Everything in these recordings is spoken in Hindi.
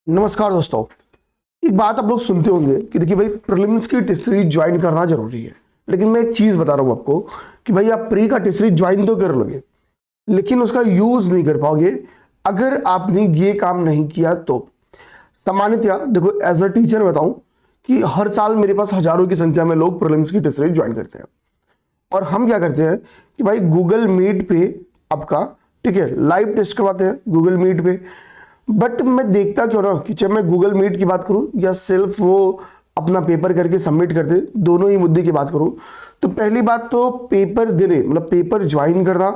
नमस्कार दोस्तों। एक बात आप लोग सुनते होंगे कि देखिए भाई, प्रीलिम्स की टेस्ट सीरीज ज्वाइन करना जरूरी है। लेकिन मैं एक चीज बता रहा हूं आपको कि भाई आप प्री का टेस्ट सीरीज ज्वाइन तो कर लोगे, लेकिन उसका यूज नहीं कर पाओगे अगर आपने ये काम नहीं किया तो। सामान्यतया देखो, एज अ टीचर बताऊं कि हर साल मेरे पास हजारों की संख्या में लोग प्रीलिम्स की टेस्ट सीरीज ज्वाइन करते हैं। और हम क्या करते हैं कि भाई गूगल मीट पे आपका, ठीक है, लाइव टेस्ट करवाते हैं गूगल मीट पे। बट मैं देखता क्यों ना कि चाहे मैं गूगल मीट की बात करूं या सिर्फ वो अपना पेपर करके सबमिट करते, दोनों ही मुद्दे की बात करूं, तो पहली बात तो पेपर देने मतलब पेपर ज्वाइन करना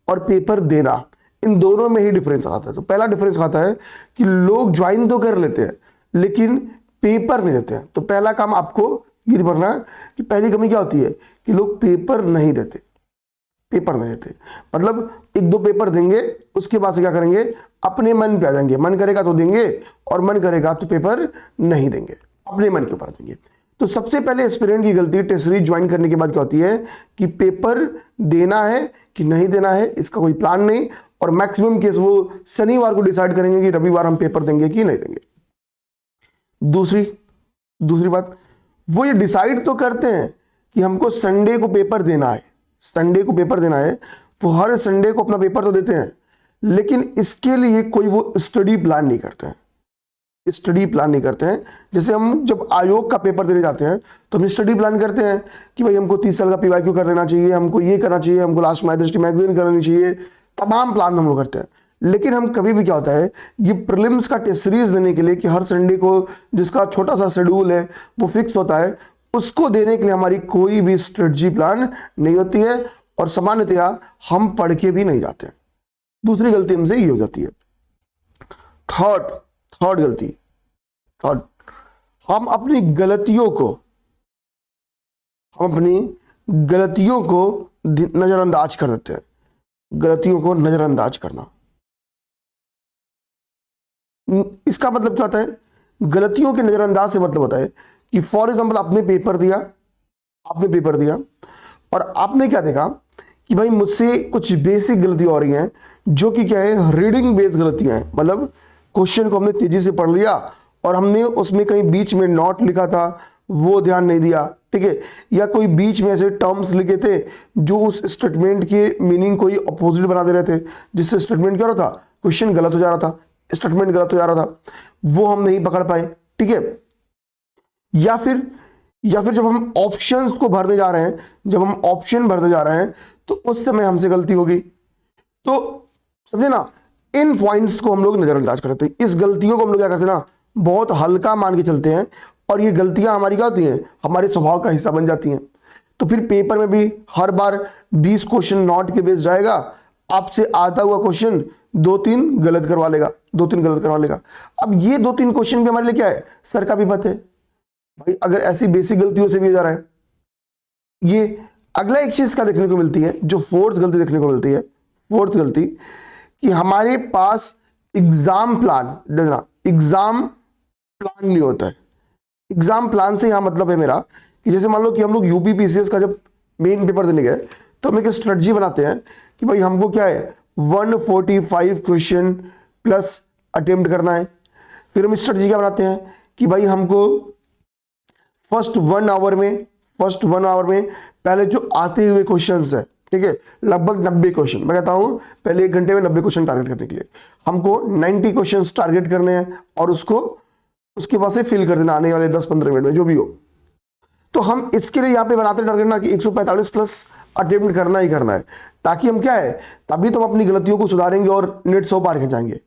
और पेपर देना, इन दोनों में ही डिफरेंस आता है। तो पहला डिफरेंस आता है कि लोग ज्वाइन तो कर लेते हैं लेकिन पेपर नहीं देते हैं। तो पहला काम आपको ये करना है कि पहली कमी क्या होती है कि लोग पेपर नहीं देते। पेपर नहीं देते मतलब एक दो पेपर देंगे, उसके बाद से क्या करेंगे, अपने मन पे आ जाएंगे। मन करेगा तो देंगे और मन करेगा तो पेपर नहीं देंगे, अपने मन के ऊपर देंगे। तो सबसे पहले एस्पिरेंट की गलती टेस्ट सीरीज ज्वाइन करने के बाद क्या होती है कि पेपर देना है कि नहीं देना है, इसका कोई प्लान नहीं। और मैक्सिमम केस वो शनिवार को डिसाइड करेंगे कि रविवार हम पेपर देंगे कि नहीं देंगे। दूसरी बात, वो ये डिसाइड तो करते हैं कि हमको संडे को पेपर देना है, संडे को पेपर देना है, वो हर संडे को अपना पेपर तो देते हैं, लेकिन इसके लिए कोई वो स्टडी प्लान नहीं करते हैं। स्टडी प्लान नहीं करते हैं। जैसे हम जब आयोग का पेपर देने जाते हैं तो हम स्टडी प्लान करते हैं कि भाई हमको 30 साल का पीवाईक्यू कर लेना चाहिए, हमको ये करना चाहिए, हमको लास्ट माई दृष्टि मैगजीन करनी चाहिए, तमाम प्लान हम लोग करते हैं। लेकिन हम कभी भी क्या होता है, ये प्रीलिम्स का टेस्ट सीरीज देने के लिए कि हर संडे को जिसका छोटा सा शेड्यूल है वो फिक्स होता है, उसको देने के लिए हमारी कोई भी स्ट्रेटजी प्लान नहीं होती है। और सामान्यतया हम पढ़ के भी नहीं जाते हैं। दूसरी गलती हमसे ये हो जाती है। थर्ड गलती, हम अपनी गलतियों को नजरअंदाज कर देते हैं। गलतियों को नजरअंदाज करना, इसका मतलब क्या होता है, गलतियों के नजरअंदाज से मतलब होता है कि फॉर एग्जांपल आपने पेपर दिया और आपने क्या देखा कि भाई मुझसे कुछ बेसिक गलतियां हो रही हैं, जो कि क्या है, रीडिंग बेस्ड गलतियां हैं। मतलब क्वेश्चन को हमने तेजी से पढ़ लिया और हमने उसमें कहीं बीच में नॉट लिखा था, वो ध्यान नहीं दिया, ठीक है, या कोई बीच में ऐसे टर्म्स लिखे थे जो उस स्टेटमेंट के मीनिंग को ही अपोजिट बना दे रहे थे, जिससे स्टेटमेंट क्या हो रहा था, क्वेश्चन गलत हो जा रहा था, स्टेटमेंट गलत हो जा रहा था, वो हम नहीं पकड़ पाए, ठीक है। या फिर जब हम ऑप्शंस को भरने जा रहे हैं, जब हम ऑप्शन भरने जा रहे हैं तो उस समय हमसे गलती होगी। तो समझे ना, इन पॉइंट्स को हम लोग नजरअंदाज करते हैं। इस गलतियों को हम लोग क्या करते हैं ना, बहुत हल्का मान के चलते हैं और ये गलतियां हमारी क्या होती हैं, हमारे स्वभाव का हिस्सा बन जाती हैं। तो फिर पेपर में भी हर बार 20 क्वेश्चन नॉट के बेस जाएगा, आपसे आता हुआ क्वेश्चन 2-3 गलत करवा लेगा। अब ये 2-3 क्वेश्चन भी हमारे लिए क्या है, सर का विपत है भाई, अगर ऐसी बेसिक गलतियों से भी हो जा रहा है। ये अगला एक चीज का देखने को मिलती है, जो फोर्थ गलती देखने को मिलती है, फोर्थ गलती, कि हमारे पास एग्जाम प्लान नहीं होता है। एग्जाम प्लान से यहां मतलब है मेरा कि जैसे मान लो कि हम लोग यूपी पीसीएस का जब मेन पेपर देने गए तो हम एक स्ट्रेटजी बनाते हैं कि भाई हमको क्या है, 145 क्वेश्चन प्लस अटेम्प्ट करना है। फिर हम स्ट्रेटजी क्या बनाते हैं कि भाई हमको फर्स्ट वन आवर में पहले जो आते हुए क्वेश्चंस है, ठीक है, लगभग 90 क्वेश्चन, मैं कहता हूं पहले 1 घंटे में 90 क्वेश्चन टारगेट करने के लिए हमको 90 क्वेश्चंस टारगेट करने हैं और उसके बाद से फिल कर देना आने वाले 10-15 मिनट में जो भी हो। तो हम इसके लिए यहाँ पे बनाते टारगेट ना कि 145 प्लस अटेम्प्ट करना ही करना है, ताकि हम क्या है, तभी तो हम अपनी गलतियों को सुधारेंगे और नेट 100 पार कर जाएंगे।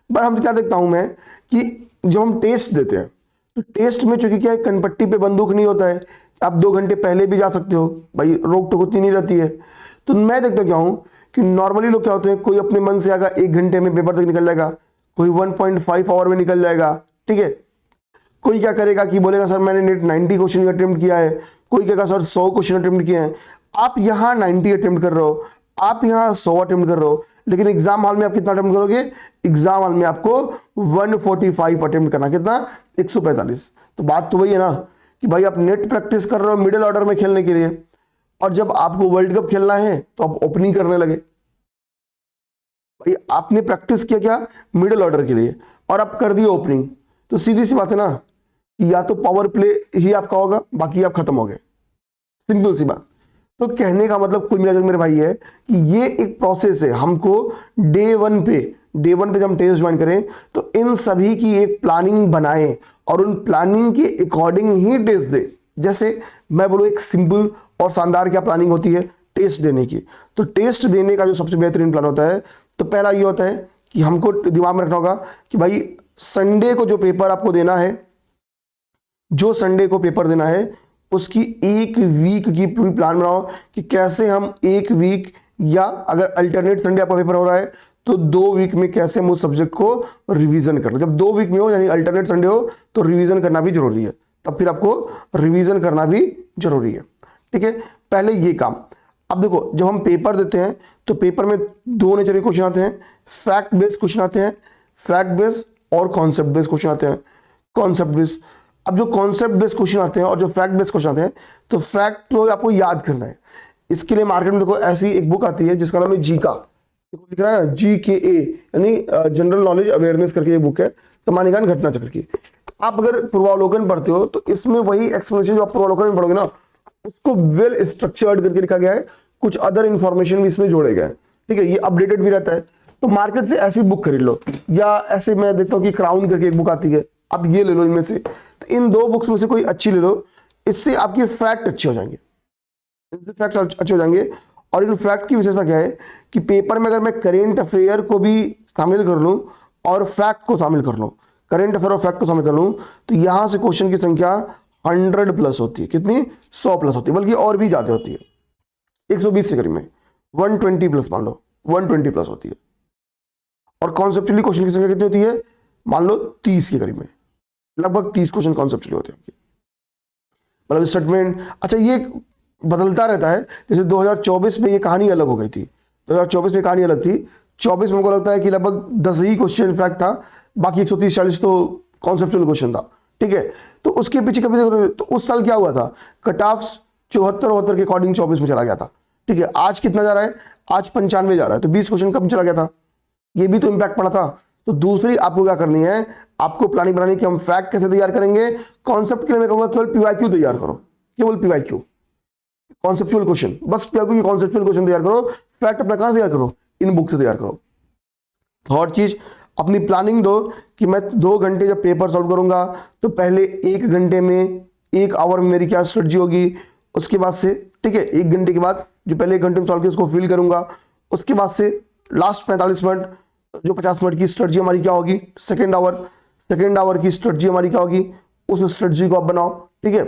बट हम क्या देखता हूं मैं कि जब हम टेस्ट देते हैं तो टेस्ट में चूंकि क्या है, कनपट्टी पे बंदूक नहीं होता है, आप 2 घंटे पहले भी जा सकते हो भाई, रोक टोक उतनी नहीं रहती है। तो मैं देखता क्या हूं कि नॉर्मली लोग क्या होते हैं, कोई अपने मन से आएगा 1 घंटे में पेपर तक निकल जाएगा, कोई 1.5 आवर में निकल जाएगा, ठीक है। कोई क्या करेगा कि बोलेगा सर मैंने नेट 90 क्वेश्चन अटेम्प्ट किया है, कोई कहेगा सर 100 क्वेश्चन अटेम्प्ट किए हैं। आप यहाँ 90 अटेम्प्ट कर रहे हो, आप यहाँ 100 अटेम्प्ट कर रहे हो, लेकिन एग्जाम हॉल में आप कितना अटेम्प्ट करोगे, एग्जाम हॉल में आपको 145 अटेम्प्ट करना, कितना, 145। तो बात तो वही है ना कि भाई आप नेट प्रैक्टिस कर रहे हो मिडिल ऑर्डर में खेलने के लिए, और जब आपको वर्ल्ड कप खेलना है तो आप ओपनिंग करने लगे। भाई आपने प्रैक्टिस किया क्या, मिडिल ऑर्डर के लिए, और आप कर दिए ओपनिंग। तो सीधी सी बात है ना कि या तो पावर प्ले ही आपका होगा, बाकी आप खत्म हो गए, सिंपल सी बात। तो कहने का मतलब कुल मिलाकर मेरे भाई है कि ये एक प्रोसेस है, हमको डे वन पे जब हम टेस्ट ज्वाइन करें तो इन सभी की एक प्लानिंग बनाएं और उन प्लानिंग के अकॉर्डिंग ही टेस्ट दे। जैसे मैं बोलूँ एक सिंपल और शानदार क्या प्लानिंग होती है टेस्ट देने की, तो टेस्ट देने का जो सबसे बेहतरीन प्लान होता है, तो पहला ये होता है कि हमको दिमाग में रखना होगा कि भाई संडे को जो पेपर आपको देना है, जो संडे को पेपर देना है उसकी एक वीक की पूरी प्लान बनाओ कि कैसे हम एक वीक, या अगर अल्टरनेट संडे आपका पेपर हो रहा है तो 2 वीक में कैसे हम उस सब्जेक्ट को रिवीजन कर लो। जब 2 वीक में हो यानी अल्टरनेट संडे हो तो रिवीजन करना भी जरूरी है, तब फिर आपको रिवीजन करना भी जरूरी है। ठीक है, पहले ये काम। अब देखो जब हम पेपर देते हैं तो पेपर में 2 नेचर के क्वेश्चन आते हैं, फैक्ट बेस्ड क्वेश्चन आते हैं, फैक्ट बेस्ड और कॉन्सेप्ट बेस्ड क्वेश्चन आते हैं, कॉन्सेप्ट बेस्ड। अब जो कॉन्सेप्ट बेस्ड क्वेश्चन आते हैं और जो फैक्ट बेस्ड क्वेश्चन आते हैं, तो फैक्ट तो आपको याद करना है। इसके लिए मार्केट में देखो ऐसी एक बुक आती है जिसका नाम है जी का, लिख रहा है ना GKA, यानी जनरल नॉलेज अवेयरनेस करके ये बुक है, समानीकरण घटना चक्र की। आप अगर पूर्वावलोकन पढ़ते हो तो इसमें वही एक्सप्लेनेशन जो आप पूर्वावलोकन में पढ़ोगे ना, उसको वेल स्ट्रक्चर्ड करके लिखा गया है, कुछ अदर इंफॉर्मेशन भी इसमें जोड़े गए हैं। ठीक है, ये अपडेटेड भी रहता है। तो मार्केट से ऐसी बुक खरीद लो, या ऐसे मैं देखता हूँ कि क्राउन करके एक बुक आती है, आप ये ले लो इनमें से। तो इन 2 बुक्स में से कोई अच्छी ले लो, इससे आपके फैक्ट अच्छे हो जाएंगे, इससे फैक्ट अच्छे हो जाएंगे। और इन फैक्ट की विशेषता क्या है कि पेपर में अगर मैं करेंट अफेयर को भी शामिल कर लूँ और फैक्ट को शामिल कर लूँ, करेंट अफेयर और फैक्ट को शामिल कर लूँ, तो यहाँ से क्वेश्चन की संख्या 100+ होती है। कितनी? 100+ होती है, बल्कि और भी ज़्यादा होती है, 120 के करीब में, 120+, मान लो 120+ होती है। और कॉन्सेप्चुअली क्वेश्चन की संख्या कितनी होती है? मान लो 30 के करीब में, लगभग 30 क्वेश्चन कॉन्सेप्चुअली होते हैं, मतलब स्टेटमेंट। अच्छा, ये बदलता रहता है, जैसे 2024 में ये कहानी अलग हो गई थी, 2024 में कहानी अलग थी। 24 में मुझको लगता है कि लगभग 10 ही क्वेश्चन फैक्ट था, बाकी 130-140 तो कॉन्सेप्चुअल क्वेश्चन था। ठीक है, तो उसके पीछे कभी तो उस साल क्या हुआ था, कट ऑफ 74 के अकॉर्डिंग 24 में चला गया था। ठीक है, आज कितना जा रहा है? आज 95 जा रहा है, तो 20 क्वेश्चन कम चला गया था, ये भी तो इंपैक्ट पड़ा था। तो दूसरी आपको क्या करनी है, आपको प्लानिंग बनानी कि हम फैक्ट कैसे तैयार करेंगे। कॉन्सेप्ट के लिए मैं कहूंगा केवल PYQ तैयार करो, केवल PYQ, कॉन्सेप्चुअल क्वेश्चन, बस PYQ कॉन्सेप्चुअल क्वेश्चन तैयार करो। फैक्ट अपना कहां से तैयार करो? इन बुक से तैयार करो। थर्ड चीज, अपनी प्लानिंग दो कि मैं 2 घंटे जब पेपर सॉल्व करूंगा तो पहले 1 घंटे में 1 आवर में मेरी क्या स्ट्रेटजी होगी, उसके बाद से, ठीक है, 1 घंटे के बाद जो पहले 1 घंटे में सॉल्व किया उसको फिल करूंगा, उसके बाद से लास्ट 45 मिनट जो 50 मिनट की स्ट्रेटजी हमारी क्या होगी, सेकेंड आवर की स्ट्रेटजी हमारी क्या होगी, उस स्ट्रेटजी को आप बनाओ। ठीक है,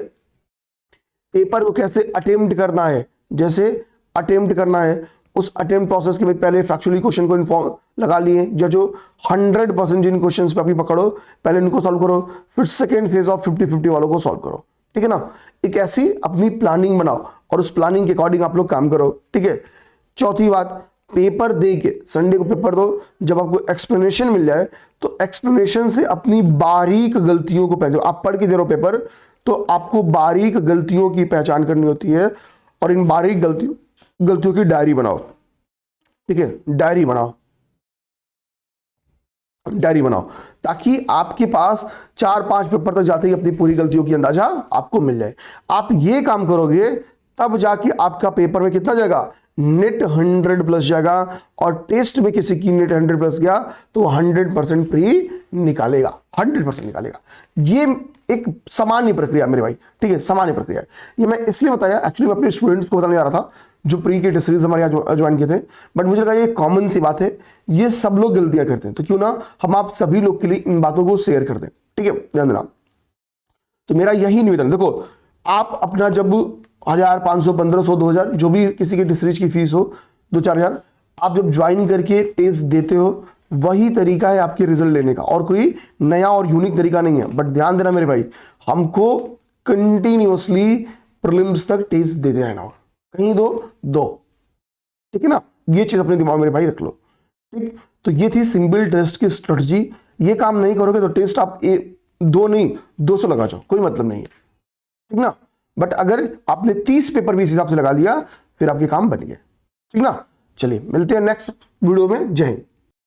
पेपर को कैसे अटेम्प्ट करना है, जैसे अटेम्प्ट करना है उस अटेम्प्ट प्रोसेस के पहले फैक्चुअली क्वेश्चन को इन्फॉर्म लगा लिए, जो 100% जिन क्वेश्चंस पे आप पकड़ो पहले उनको सॉल्व करो, फिर सेकेंड फेज ऑफ 50-50 वालों को सॉल्व करो। ठीक है ना, एक ऐसी अपनी प्लानिंग बनाओ और उस प्लानिंग के अकॉर्डिंग आप लोग काम करो। ठीक है, चौथी बात, पेपर दे के संडे को पेपर दो, जब आपको एक्सप्लेनेशन मिल जाए तो एक्सप्लेनेशन से अपनी बारीक गलतियों को पहचानो। आप पढ़ के दे रहे हो पेपर तो आपको बारीक गलतियों की पहचान करनी होती है और इन बारीक गलतियों की डायरी बनाओ। ठीक है, डायरी बनाओ ताकि आपके पास 4-5 पेपर तक जाते ही अपनी पूरी गलतियों की अंदाजा आपको मिल जाए। आप ये काम करोगे तब जाके आपका पेपर में कितना जाएगा, नेट 100+ जाएगा, और टेस्ट में किसी की नेट 100+ गया तो 100% प्री निकालेगा, 100% निकालेगा। ये एक सामान्य प्रक्रिया मेरे भाई, ठीक है, सामान्य प्रक्रिया। ये मैं इसलिए बताया, एक्चुअली मैं अपने स्टूडेंट्स को बताने जा रहा था जो प्री के टेस्ट सीरीज हमारे यहाँ ज्वाइन किए थे, बट मुझे लगा ये कॉमन सी बात है, ये सब लोग गलतियां करते हैं, तो क्यों ना हम आप सभी लोग के लिए इन बातों को शेयर कर दें। ठीक है, ध्यान देना। तो मेरा यही निवेदन, देखो आप अपना जब 1000, 500, 1500, 2000 जो भी किसी के टेस्ट सीरीज की फीस हो, 2-4 हज़ार, आप जब ज्वाइन करके टेस्ट देते हो वही तरीका है आपके रिजल्ट लेने का, और कोई नया और यूनिक तरीका नहीं है। बट ध्यान देना मेरे भाई, हमको कंटिन्यूअसली प्रीलिम्स तक टेस्ट देते रहना होगा, कहीं दो, ठीक है ना, ये चीज अपने दिमाग में मेरे भाई रख लो। ठीक, तो ये थी सिंपल टेस्ट की स्ट्रेटजी। ये काम नहीं करोगे तो टेस्ट आप 2 नहीं 200 लगा जाओ, कोई मतलब नहीं है, ठीक ना। बट अगर आपने 30 पेपर भी इस हिसाब से लगा लिया फिर आपके काम बन गए, ठीक ना। चलिए मिलते हैं नेक्स्ट वीडियो में, जय हिंद।